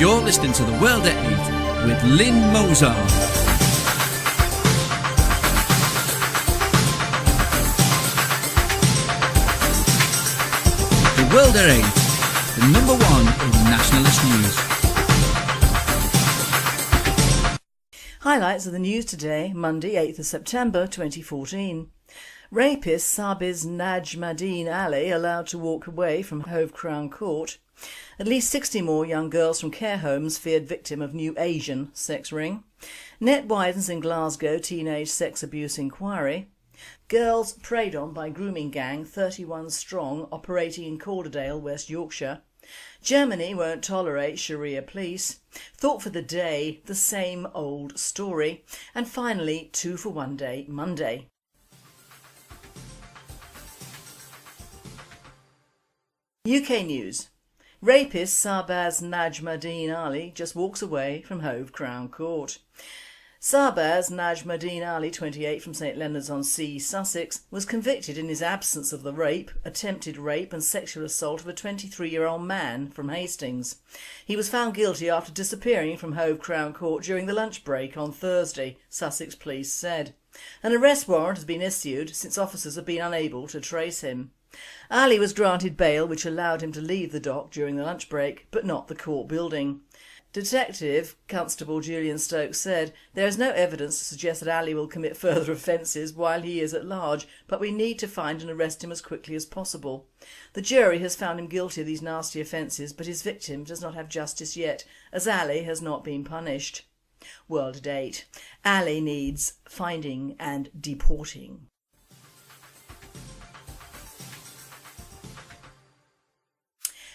You're listening to The World at 8 with Lynn Mozart. The World at 8, the number one in nationalist news. Highlights of the news today, Monday 8th of September 2014. Rapist Sarbaz Najmadeen Ali allowed to walk away from Hove Crown Court. At least 60 more young girls from care homes feared victim of new Asian sex ring. Net widens in Glasgow teenage sex abuse inquiry. Girls preyed on by grooming gang 31 strong operating in Calderdale, West Yorkshire. Germany won't tolerate Sharia police. Thought for the day, the same old story. And finally, 2 for 1 day Monday. UK news. Rapist Sarbaz Najmadeen Ali just walks away from Hove Crown Court. Sarbaz Najmadeen Ali, 28, from St Leonards-on-Sea, Sussex, was convicted in his absence of the rape, attempted rape and sexual assault of a 23-year-old man from Hastings. He was found guilty after disappearing from Hove Crown Court during the lunch break on Thursday, Sussex police said. An arrest warrant has been issued since officers have been unable to trace him. Ali was granted bail which allowed him to leave the dock during the lunch break, but not the court building. Detective Constable Julian Stokes said, "There is no evidence to suggest that Ali will commit further offences while he is at large, but we need to find and arrest him as quickly as possible. The jury has found him guilty of these nasty offences, but his victim does not have justice yet, as Ali has not been punished." World at 8. Ali needs finding and deporting.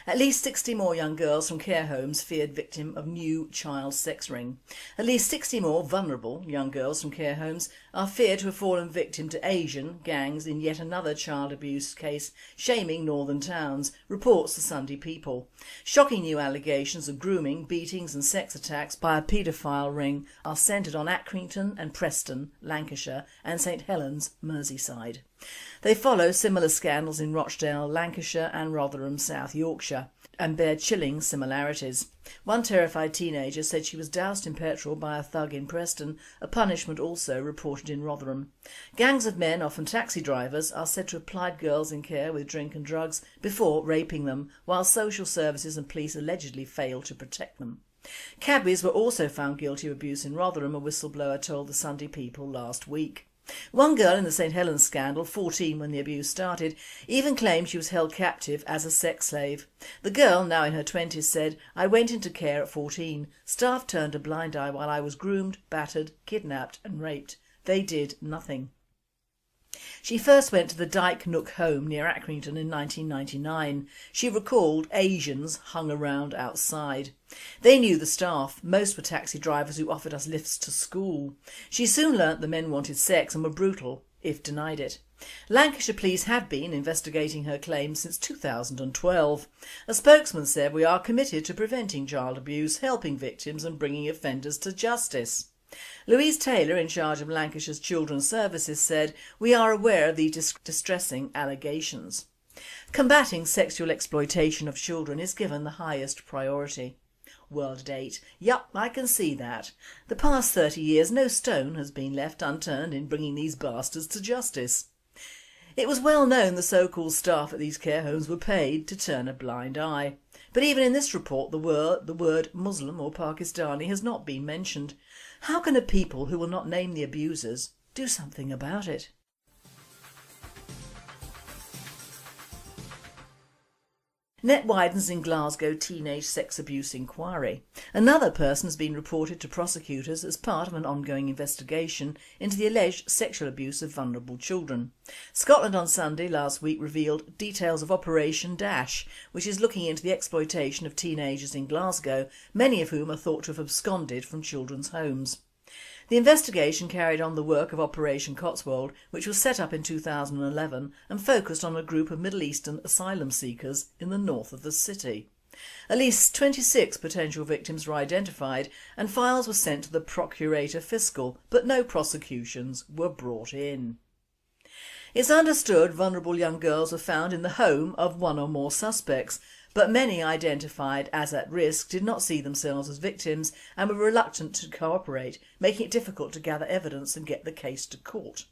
At least 60 more young girls from care homes feared victim of new child sex ring. At least 60 more vulnerable young girls from care homes are feared to have fallen victim to Asian gangs in yet another child abuse case shaming northern towns, reports the Sunday People. Shocking new allegations of grooming, beatings and sex attacks by a paedophile ring are centred on Accrington and Preston, Lancashire, and St Helens, Merseyside. They follow similar scandals in Rochdale, Lancashire and Rotherham, South Yorkshire, and bear chilling similarities. One terrified teenager said she was doused in petrol by a thug in Preston, a punishment also reported in Rotherham. Gangs of men, often taxi drivers, are said to have plied girls in care with drink and drugs before raping them, while social services and police allegedly failed to protect them. Cabbies were also found guilty of abuse in Rotherham, a whistleblower told the Sunday People last week. One girl in the St Helens scandal, 14 when the abuse started, even claimed she was held captive as a sex slave. The girl, now in her 20s, said, "I went into care at 14. Staff turned a blind eye while I was groomed, battered, kidnapped and raped. They did nothing." She first went to the Dyke Nook home near Accrington in 1999. She recalled Asians hung around outside. "They knew the staff. Most were taxi drivers who offered us lifts to school. She soon learnt the men wanted sex and were brutal, if denied it." Lancashire police have been investigating her claims since 2012. A spokesman said, "We are committed to preventing child abuse, helping victims and bringing offenders to justice." Louise Taylor, in charge of Lancashire's Children's Services, said, "We are aware of these distressing allegations." Combating sexual exploitation of children is given the highest priority. World at 8. Yup, I can see that. The past 30 years no stone has been left unturned in bringing these bastards to justice. It was well known the so-called staff at these care homes were paid to turn a blind eye. But even in this report the word Muslim or Pakistani has not been mentioned. How can a people who will not name the abusers do something about it? Net widens in Glasgow teenage sex abuse inquiry. Another person has been reported to prosecutors as part of an ongoing investigation into the alleged sexual abuse of vulnerable children. Scotland on Sunday last week revealed details of Operation Dash, which is looking into the exploitation of teenagers in Glasgow, many of whom are thought to have absconded from children's homes. The investigation carried on the work of Operation Cotswold, which was set up in 2011 and focused on a group of Middle Eastern asylum seekers in the north of the city. At least 26 potential victims were identified and files were sent to the Procurator Fiscal, but no prosecutions were brought in. It's understood vulnerable young girls were found in the home of one or more suspects, but many identified as at risk did not see themselves as victims and were reluctant to cooperate, making it difficult to gather evidence and get the case to court.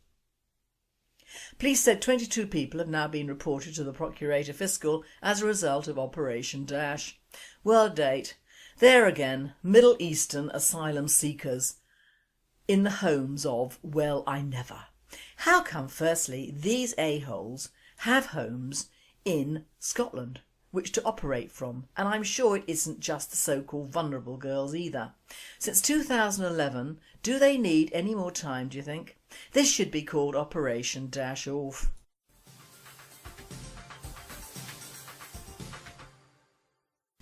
Police said 22 people have now been reported to the Procurator Fiscal as a result of Operation Dash. World date. There again, Middle Eastern asylum seekers in the homes of, well, I never. How come, firstly, these a-holes have homes in Scotland which to operate from, and I'm sure it isn't just the so-called vulnerable girls either. Since 2011, do they need any more time, do you think? This should be called Operation Dash Off.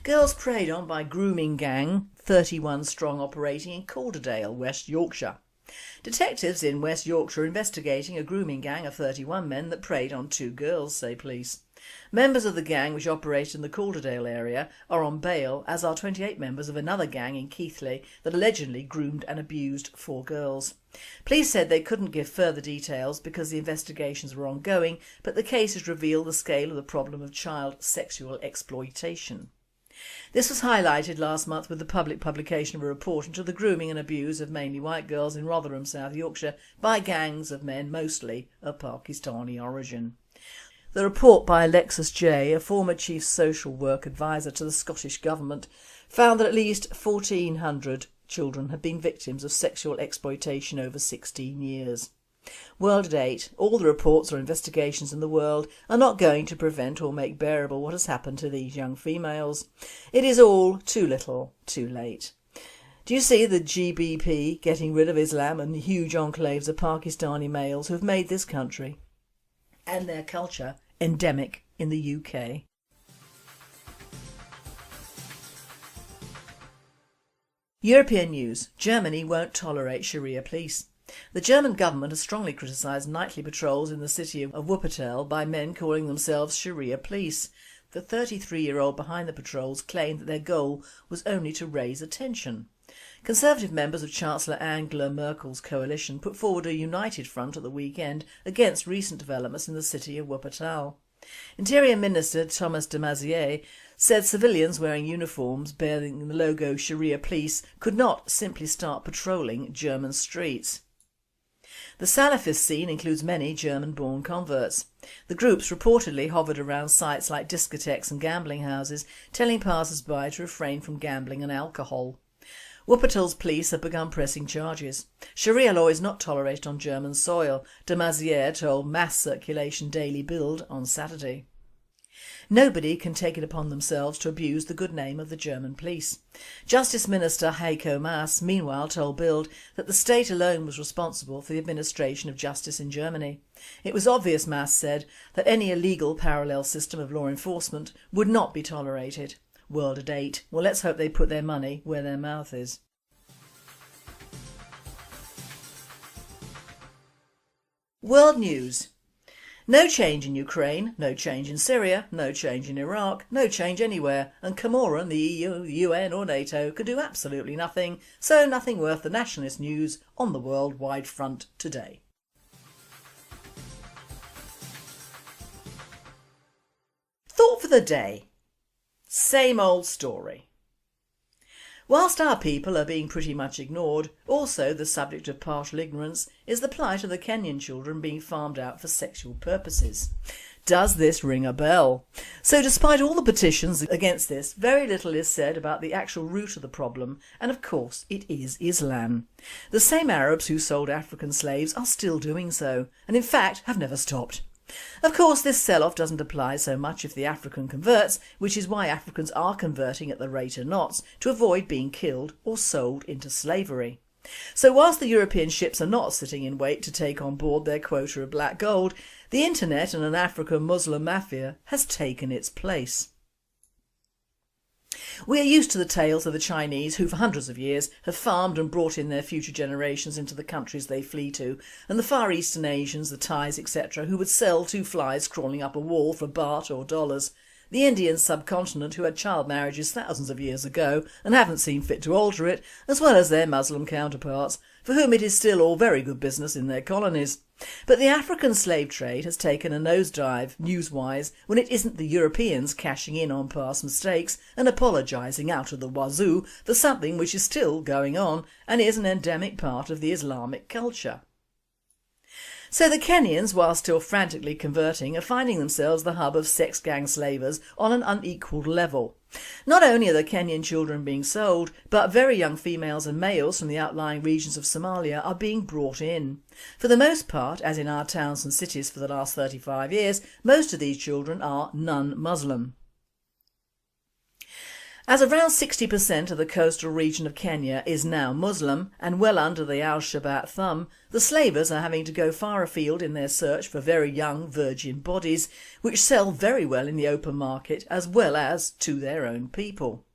Girls preyed on by grooming gang, 31 strong, operating in Calderdale, West Yorkshire. Detectives in West Yorkshire are investigating a grooming gang of 31 men that preyed on 2 girls, say police. Members of the gang, which operate in the Calderdale area, are on bail, as are 28 members of another gang in Keighley that allegedly groomed and abused 4 girls. Police said they couldn't give further details because the investigations were ongoing, but the case has revealed the scale of the problem of child sexual exploitation. This was highlighted last month with the public publication of a report into the grooming and abuse of mainly white girls in Rotherham, South Yorkshire, by gangs of men mostly of Pakistani origin. The report by Alexis J., a former chief social work advisor to the Scottish Government, found that at least 1,400 children have been victims of sexual exploitation over 16 years. World date. All the reports or investigations in the world are not going to prevent or make bearable what has happened to these young females. It is all too little, too late. Do you see the GBP getting rid of Islam and the huge enclaves of Pakistani males who have made this country and their culture endemic in the UK? European news. Germany won't tolerate Sharia police. The German government has strongly criticised nightly patrols in the city of Wuppertal by men calling themselves Sharia police. The 33-year-old behind the patrols claimed that their goal was only to raise attention. Conservative members of Chancellor Angela Merkel's coalition put forward a united front at the weekend against recent developments in the city of Wuppertal. Interior Minister Thomas de Maizière said civilians wearing uniforms bearing the logo Sharia police could not simply start patrolling German streets. The Salafist scene includes many German-born converts. The groups reportedly hovered around sites like discotheques and gambling houses, telling passers-by to refrain from gambling and alcohol. Wuppertal's police have begun pressing charges. Sharia law is not tolerated on German soil, de Maizière told Mass Circulation Daily Bild on Saturday. Nobody can take it upon themselves to abuse the good name of the German police. Justice Minister Heiko Maas meanwhile told Bild that the state alone was responsible for the administration of justice in Germany. It was obvious, Maas said, that any illegal parallel system of law enforcement would not be tolerated. World date. Well, let's hope they put their money where their mouth is. World news. No change in Ukraine, no change in Syria, no change in Iraq, no change anywhere, and Comoran, the EU, the UN or NATO could do absolutely nothing, so nothing worth the nationalist news on the worldwide front today. Thought for the day. Same old story. Whilst our people are being pretty much ignored, also the subject of partial ignorance is the plight of the Kenyan children being farmed out for sexual purposes. Does this ring a bell? So despite all the petitions against this, very little is said about the actual root of the problem, and of course it is Islam. The same Arabs who sold African slaves are still doing so, and in fact have never stopped. Of course this sell-off doesn't apply so much if the African converts, which is why Africans are converting at the rate of knots to avoid being killed or sold into slavery. So whilst the European ships are not sitting in wait to take on board their quota of black gold, the internet and an African Muslim mafia has taken its place. We are used to the tales of the Chinese who for hundreds of years have farmed and brought in their future generations into the countries they flee to, and the Far Eastern Asians, the Thais etc. who would sell 2 flies crawling up a wall for baht or dollars. the Indian subcontinent who had child marriages thousands of years ago and haven't seen fit to alter it, as well as their Muslim counterparts, for whom it is still all very good business in their colonies. But the African slave trade has taken a nosedive, news-wise, when it isn't the Europeans cashing in on past mistakes and apologising out of the wazoo for something which is still going on and is an endemic part of the Islamic culture. So the Kenyans, while still frantically converting, are finding themselves the hub of sex gang slavers on an unequalled level. Not only are the Kenyan children being sold, but very young females and males from the outlying regions of Somalia are being brought in. For the most part, as in our towns and cities for the last 35 years, most of these children are non-Muslim. As around 60% of the coastal region of Kenya is now Muslim and well under the Al-Shabaab thumb, the slavers are having to go far afield in their search for very young virgin bodies which sell very well in the open market as well as to their own people.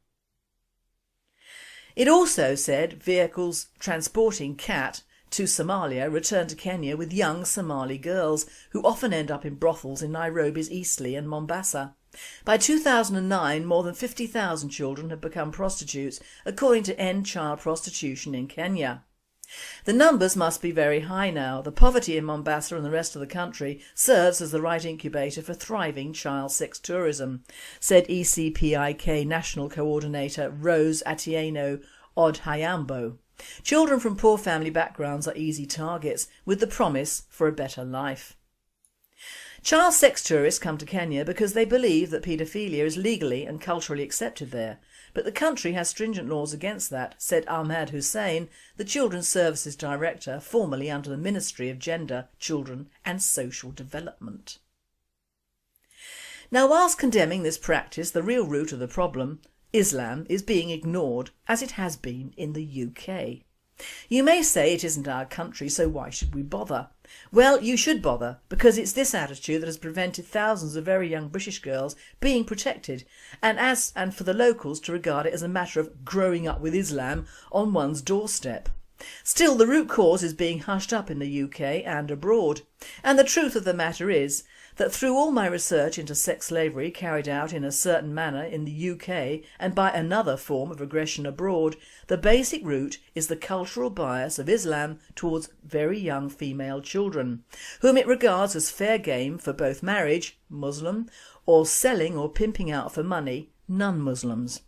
It also said vehicles transporting cat to Somalia return to Kenya with young Somali girls who often end up in brothels in Nairobi's Eastleigh and Mombasa. By 2009, more than 50,000 children have become prostitutes, according to End Child Prostitution in Kenya. The numbers must be very high now. The poverty in Mombasa and the rest of the country serves as the right incubator for thriving child sex tourism, said ECPIK National Coordinator Rose Atieno Odhayambo. Children from poor family backgrounds are easy targets, with the promise for a better life. Child sex tourists come to Kenya because they believe that paedophilia is legally and culturally accepted there, but the country has stringent laws against that, said Ahmed Hussein, the Children's Services Director, formerly under the Ministry of Gender, Children and Social Development. Now, whilst condemning this practice, the real root of the problem, Islam, is being ignored, as it has been in the UK. You may say it isn't our country, so why should we bother? Well, you should bother, because it's this attitude that has prevented thousands of very young British girls being protected, and for the locals to regard it as a matter of growing up with Islam on one's doorstep. Still, the root cause is being hushed up in the UK and abroad, and the truth of the matter is that through all my research into sex slavery carried out in a certain manner in the UK and by another form of aggression abroad, the basic root is the cultural bias of Islam towards very young female children, whom it regards as fair game for both marriage, Muslim, or selling or pimping out for money, non-Muslims.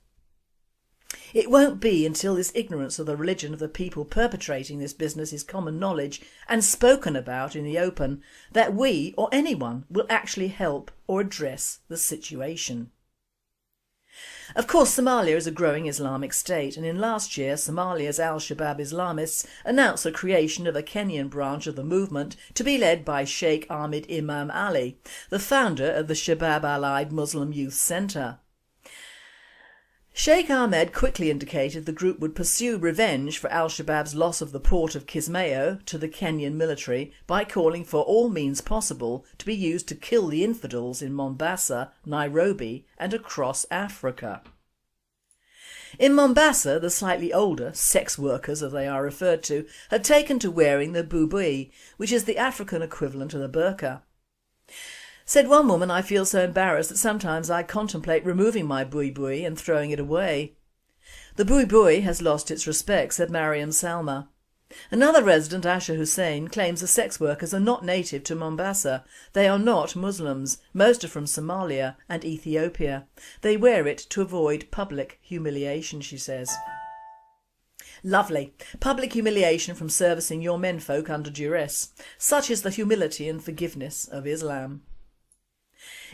It won't be until this ignorance of the religion of the people perpetrating this business is common knowledge and spoken about in the open that we or anyone will actually help or address the situation. Of course, Somalia is a growing Islamic state, and in last year Somalia's Al-Shabaab Islamists announced the creation of a Kenyan branch of the movement to be led by Sheikh Ahmed Imam Ali, the founder of the Shabab Allied Muslim Youth Centre. Sheikh Ahmed quickly indicated the group would pursue revenge for Al-Shabaab's loss of the port of Kismayo to the Kenyan military by calling for all means possible to be used to kill the infidels in Mombasa, Nairobi and across Africa. In Mombasa, the slightly older sex workers, as they are referred to, had taken to wearing the buibui, which is the African equivalent of the burqa. Said one woman, "I feel so embarrassed that sometimes I contemplate removing my buibui and throwing it away." The buibui has lost its respect, said Mariam Salma. Another resident, Asha Hussein, claims the sex workers are not native to Mombasa. They are not Muslims. Most are from Somalia and Ethiopia. They wear it to avoid public humiliation, she says. Lovely. Public humiliation from servicing your menfolk under duress. Such is the humility and forgiveness of Islam.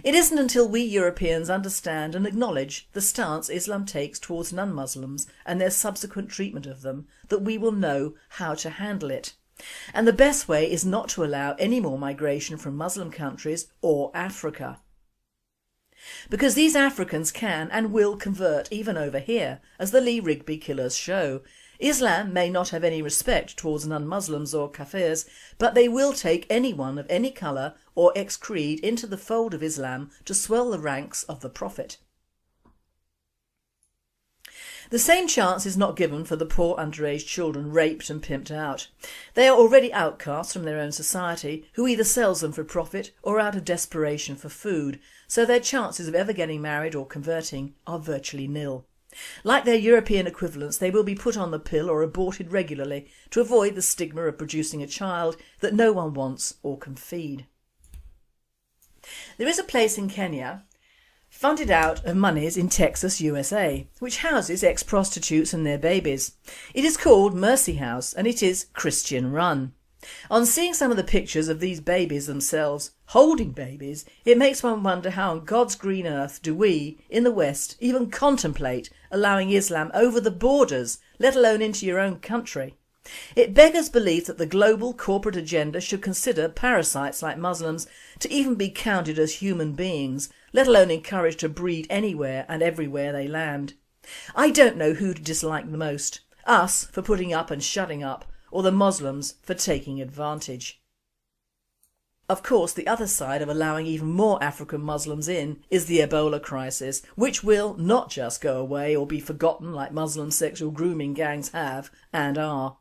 It isn't until we Europeans understand and acknowledge the stance Islam takes towards non-Muslims and their subsequent treatment of them that we will know how to handle it. And the best way is not to allow any more migration from Muslim countries or Africa. Because these Africans can and will convert even over here, as the Lee Rigby killers show. Islam may not have any respect towards non-Muslims or Kafirs, but they will take anyone of any colour or ex-creed into the fold of Islam to swell the ranks of the Prophet. The same chance is not given for the poor underage children raped and pimped out. They are already outcasts from their own society, who either sells them for profit or out of desperation for food, so their chances of ever getting married or converting are virtually nil. Like their European equivalents, they will be put on the pill or aborted regularly to avoid the stigma of producing a child that no one wants or can feed. There is a place in Kenya, funded out of monies in Texas, USA, which houses ex-prostitutes and their babies. It is called Mercy House and it is Christian run. On seeing some of the pictures of these babies themselves, holding babies, it makes one wonder how on God's green earth do we, in the West, even contemplate allowing Islam over the borders, let alone into your own country. It beggars belief that the global corporate agenda should consider parasites like Muslims to even be counted as human beings, let alone encouraged to breed anywhere and everywhere they land. I don't know who to dislike the most, us for putting up and shutting up, or the Muslims for taking advantage. Of course, the other side of allowing even more African Muslims in is the Ebola crisis, which will not just go away or be forgotten like Muslim sexual grooming gangs have and are.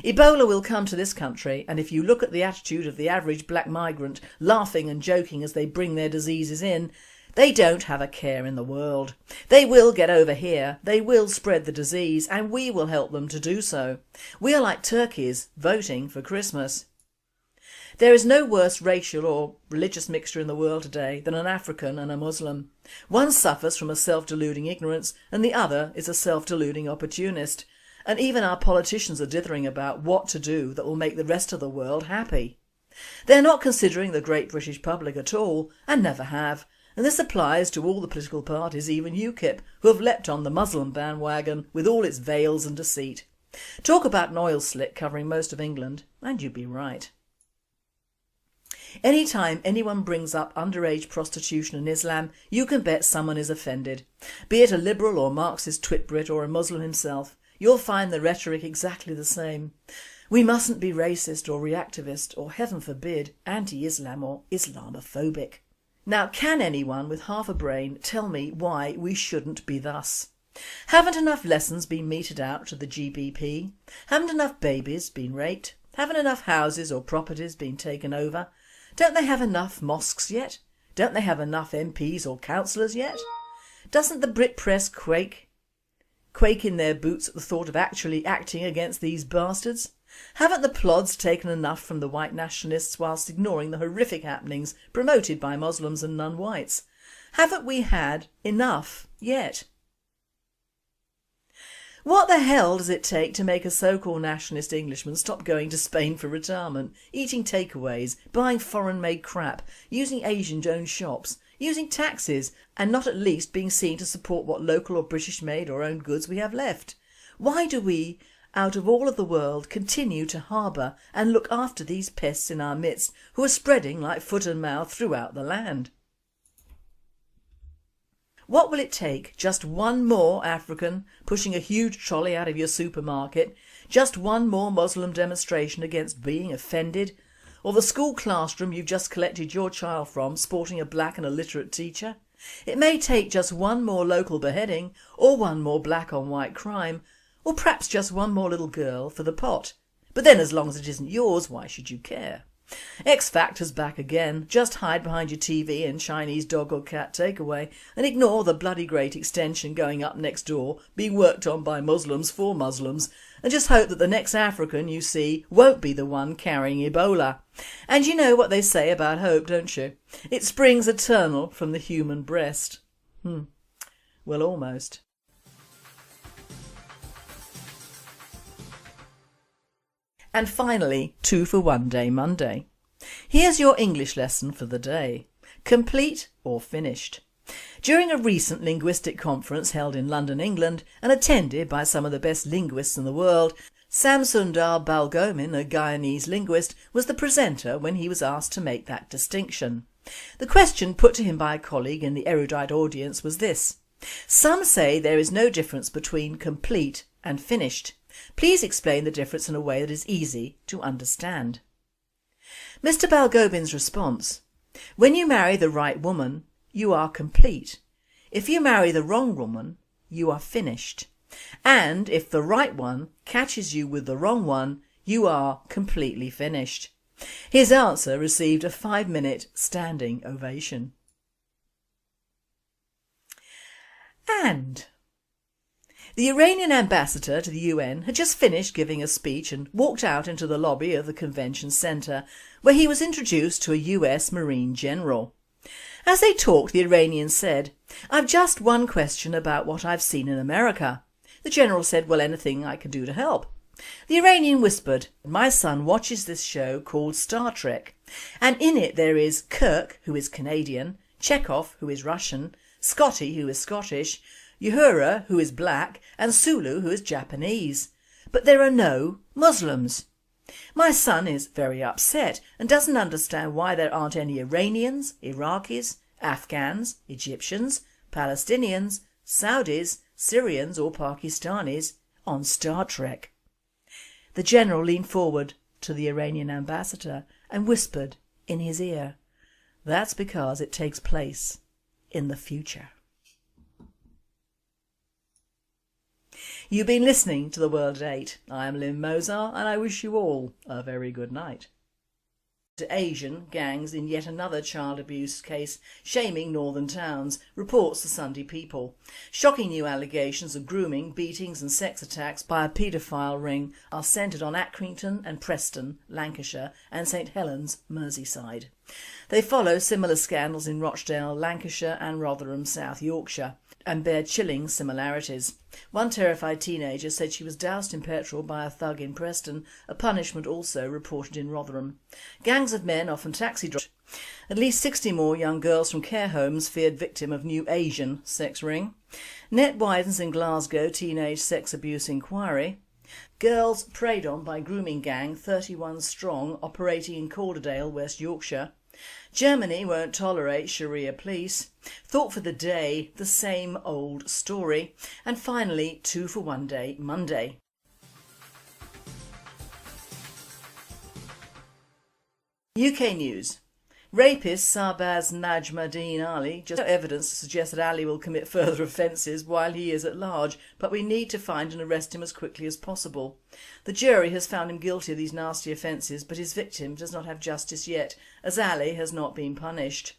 Ebola will come to this country, and if you look at the attitude of the average black migrant laughing and joking as they bring their diseases in, they don't have a care in the world. They will get over here, they will spread the disease, and we will help them to do so. We are like turkeys voting for Christmas. There is no worse racial or religious mixture in the world today than an African and a Muslim. One suffers from a self-deluding ignorance and the other is a self-deluding opportunist. And even our politicians are dithering about what to do that will make the rest of the world happy. They're not considering the great British public at all and never have. And this applies to all the political parties, even UKIP, who have leapt on the Muslim bandwagon with all its veils and deceit. Talk about an oil slick covering most of England, and you'd be right. Anytime anyone brings up underage prostitution in Islam, you can bet someone is offended. Be it a liberal or Marxist twitbrit or a Muslim himself, you'll find the rhetoric exactly the same. We mustn't be racist or reactivist or, heaven forbid, anti-Islam or Islamophobic. Now, can anyone with half a brain tell me why we shouldn't be thus? Haven't enough lessons been meted out to the GBP? Haven't enough babies been raped? Haven't enough houses or properties been taken over? Don't they have enough mosques yet? Don't they have enough MPs or councillors yet? Doesn't the Brit press quake in their boots at the thought of actually acting against these bastards? Haven't the plods taken enough from the white nationalists whilst ignoring the horrific happenings promoted by Muslims and non-whites? Haven't we had enough yet? What the hell does it take to make a so-called nationalist Englishman stop going to Spain for retirement, eating takeaways, buying foreign-made crap, using Asian-owned shops, using taxis, and not at least being seen to support what local or British-made or owned goods we have left? Why do we, out of all of the world, continue to harbour and look after these pests in our midst who are spreading like foot and mouth throughout the land? What will it take? Just one more African pushing a huge trolley out of your supermarket? Just one more Muslim demonstration against being offended? Or the school classroom you've just collected your child from sporting a black and illiterate teacher? It may take just one more local beheading, or one more black on white crime, or perhaps just one more little girl for the pot. But then as long as it isn't yours, why should you care? X Factor's back again. Just hide behind your TV and Chinese dog or cat takeaway and ignore the bloody great extension going up next door being worked on by Muslims for Muslims, and just hope that the next African you see won't be the one carrying Ebola. And you know what they say about hope, don't you? It springs eternal from the human breast. Well, almost. And finally, 2 for 1 Day Monday. Here's your English lesson for the day. Complete or finished. During a recent linguistic conference held in London, England, and attended by some of the best linguists in the world, Shamsundar Balgomin, a Guyanese linguist, was the presenter when he was asked to make that distinction. The question put to him by a colleague in the erudite audience was this: some say there is no difference between complete and finished. Please explain the difference in a way that is easy to understand. Mr. Balgobin's response: when you marry the right woman, you are complete. If you marry the wrong woman, you are finished. And if the right one catches you with the wrong one, you are completely finished. His answer received a 5-minute standing ovation. And the Iranian ambassador to the UN had just finished giving a speech and walked out into the lobby of the convention centre, where he was introduced to a US Marine general. As they talked, the Iranian said, "I've just one question about what I've seen in America." The general said, "Well, anything I can do to help." The Iranian whispered, "My son watches this show called Star Trek, and in it there is Kirk, who is Canadian, Chekhov, who is Russian, Scotty, who is Scottish, Uhura, who is black, and Sulu, who is Japanese. But there are no Muslims. My son is very upset and doesn't understand why there aren't any Iranians, Iraqis, Afghans, Egyptians, Palestinians, Saudis, Syrians or Pakistanis on Star Trek." The general leaned forward to the Iranian ambassador and whispered in his ear, "That's because it takes place in the future." You've been listening to The World at 8. I am Lynn Mozart and I wish you all a very good night. Asian gangs in yet another child abuse case shaming northern towns, reports the Sunday People. Shocking new allegations of grooming, beatings and sex attacks by a paedophile ring are centred on Accrington and Preston, Lancashire and St Helens, Merseyside. They follow similar scandals in Rochdale, Lancashire and Rotherham, South Yorkshire, and bear chilling similarities. One terrified teenager said she was doused in petrol by a thug in Preston, a punishment also reported in Rotherham. Gangs of men, often taxi drivers. At least 60 more young girls from care homes feared victim of new Asian sex ring. Net widens in Glasgow teenage sex abuse inquiry. Girls preyed on by grooming gang 31 strong operating in Calderdale, West Yorkshire. Germany won't tolerate Sharia police. Thought for the day, the same old story. And finally, 2 for 1 day Monday. UK news. Rapist Sarbaz Najmadeen Ali. Just no evidence to suggest that Ali will commit further offences while he is at large, but we need to find and arrest him as quickly as possible. The jury has found him guilty of these nasty offences, but his victim does not have justice yet, as Ali has not been punished.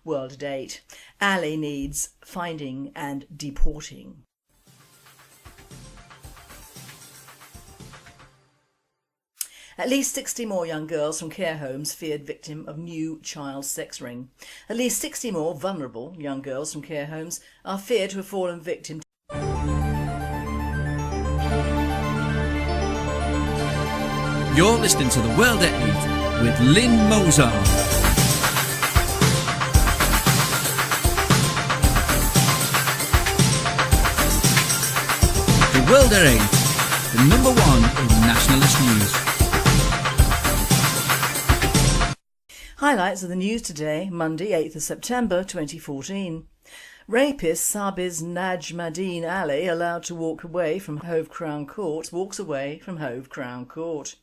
World at 8. Ali needs finding and deporting. At least 60 more young girls from care homes feared victim of new child sex ring. At least 60 more vulnerable young girls from care homes are feared to have fallen victim. You're listening to The World at 8 with Lynn Mozart. The World at 8, the number one in nationalist news. Highlights of the news today, Monday 8th of September 2014. Rapist Sarbaz Najmadeen Ali allowed to walk away from Hove Crown Court, walks away from Hove Crown Court.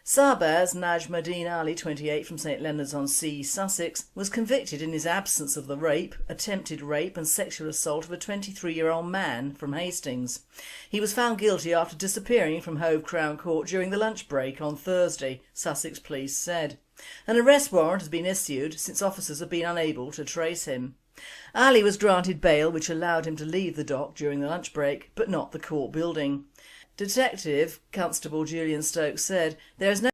Sarbaz Najmadeen Ali, 28, from St Leonards-on-Sea, Sussex, was convicted in his absence of the rape, attempted rape and sexual assault of a 23-year-old man from Hastings. He was found guilty after disappearing from Hove Crown Court during the lunch break on Thursday, Sussex police said. An arrest warrant has been issued since officers have been unable to trace him. Ali was granted bail which allowed him to leave the dock during the lunch break, but not the court building. Detective Constable Julian Stokes said, "There is no